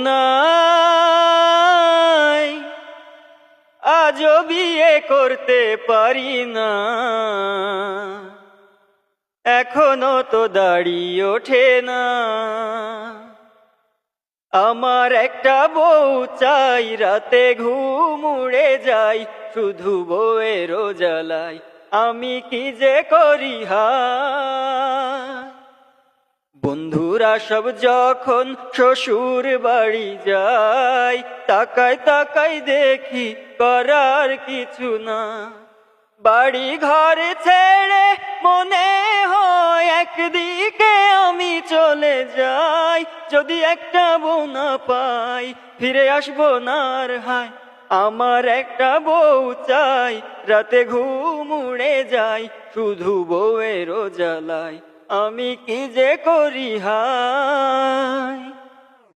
নাই, আজও বিয়ে করতে পারি না, এখনো তো দাড়ি ওঠে না। আমার একটা বউ চাই, রাতে ঘুম উড়ে যাই, শুধু বউয়েরও জ্বালাই আমি কি যে করি হায়। বন্ধুরা সব যখন শ্বশুর বাড়ি যায়, তাকাই তাকাই দেখি করার কিছু না। বাড়ি ঘর ছেড়ে মনে হয় একদিকে আমি চলে যাই, যদি একটা বউ না পাই ফিরে আসবো না আর হায়। আমার একটা বউ চাই, রাতে ঘুম উড়ে যায়, শুধু বউয়েরও জ্বালাই আমি কি যে করি হায়।